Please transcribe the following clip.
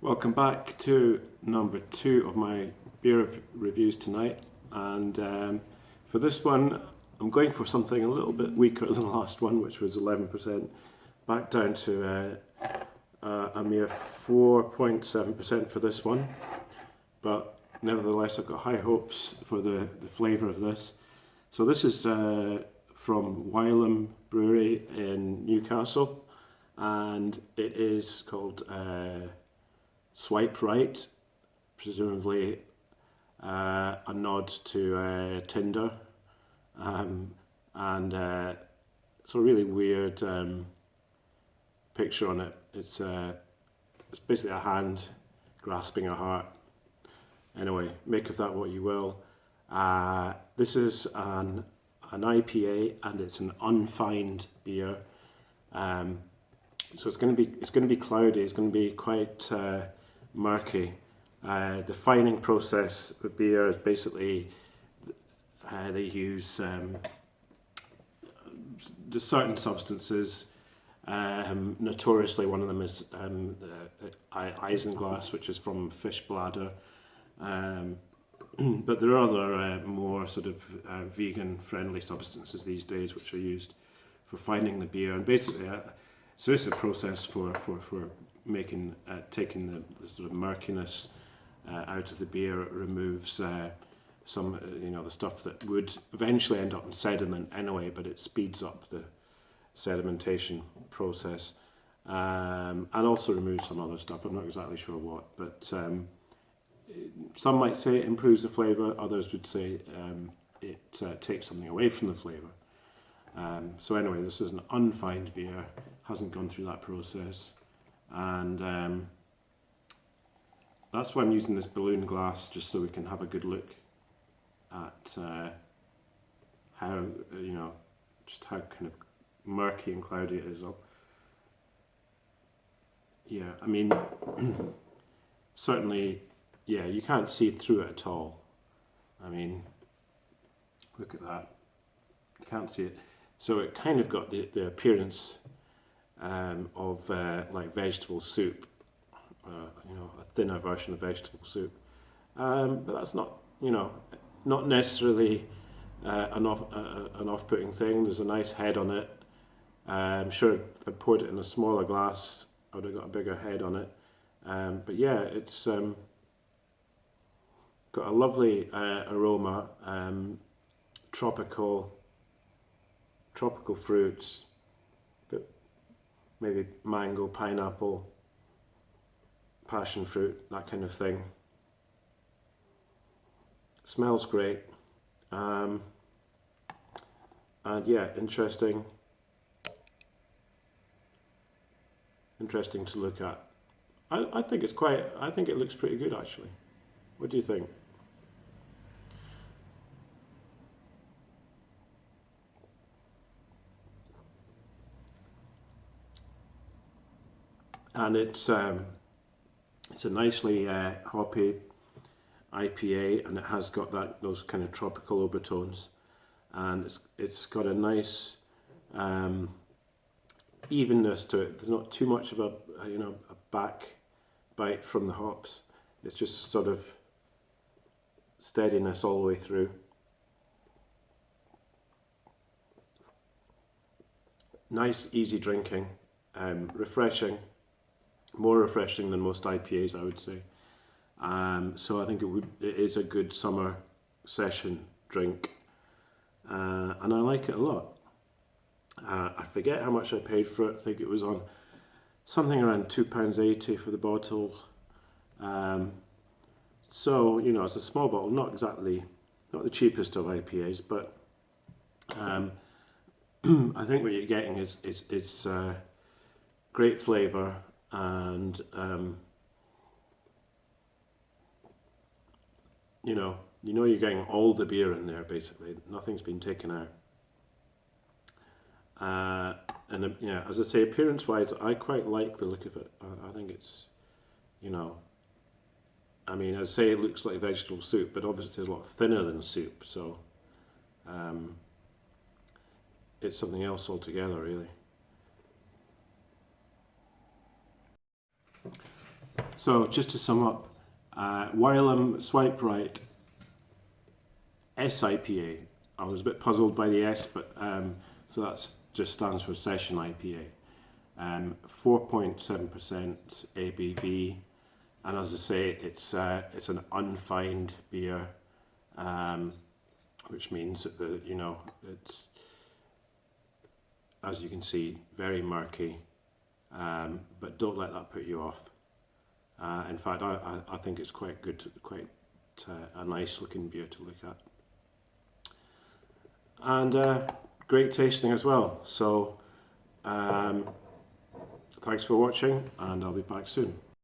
Welcome back to number 2 of my beer reviews tonight, and for this one I'm going for something a little bit weaker than the last one, which was 11%, back down to a mere 4.7% for this one, but nevertheless I've got high hopes for the flavour of this. So this is from Wylam Brewery in Newcastle, and it is called Swipe Right, presumably a nod to Tinder, and it's a really weird picture on it. It's basically a hand grasping a heart. Anyway, make of that what you will. This is an IPA, and it's an unfined beer. So it's going to be cloudy. It's going to be quite murky. The fining process with beer is basically they use just certain substances. Notoriously, one of them is isinglass, which is from fish bladder. But there are other more sort of vegan-friendly substances these days, which are used for fining the beer. And basically, so it's a process for making taking the sort of murkiness out of the beer. It removes some the stuff that would eventually end up in sediment anyway, but it speeds up the sedimentation process, and also removes some other stuff. I'm not exactly sure what, but some might say it improves the flavour. Others would say it takes something away from the flavour. So anyway, this is an unfined beer, hasn't gone through that process, and that's why I'm using this balloon glass, just so we can have a good look at how, just how kind of murky and cloudy it is. Yeah, I mean, certainly, yeah, you can't see through it at all. I mean, look at that, you can't see it. So it kind of got the appearance of like vegetable soup, a thinner version of vegetable soup. But that's not, not necessarily an off-putting thing. There's a nice head on it. I'm sure if I poured it in a smaller glass, I would have got a bigger head on it. But yeah, it's got a lovely aroma, tropical fruits, but maybe mango, pineapple, passion fruit, that kind of thing. Smells great, and yeah, interesting to look at. I think it looks pretty good actually. What do you think? And it's a nicely hoppy IPA, and it has got those kind of tropical overtones, and it's got a nice evenness to it. There's not too much of a back bite from the hops. It's just sort of steadiness all the way through. Nice, easy drinking, refreshing. More refreshing than most IPAs, I would say. So I think it is a good summer session drink, and I like it a lot. I forget how much I paid for it. I think it was on something around £2.80 for the bottle. So it's a small bottle, not the cheapest of IPAs, but I think what you're getting is great flavour. And you're getting all the beer in there basically. Nothing's been taken out. And as I say, appearance-wise, I quite like the look of it. I think it's, I mean, I'd say it looks like vegetable soup, but obviously it's a lot thinner than soup. So it's something else altogether, really. So just to sum up, Wylam Swipe Right SIPA. I was a bit puzzled by the S, but so that's just stands for Session IPA. 4.7% ABV, and as I say, it's an unfined beer, which means that it's, as you can see, very murky. But don't let that put you off. In fact, I think it's quite good, quite a nice looking beer to look at. And great tasting as well. So thanks for watching, and I'll be back soon.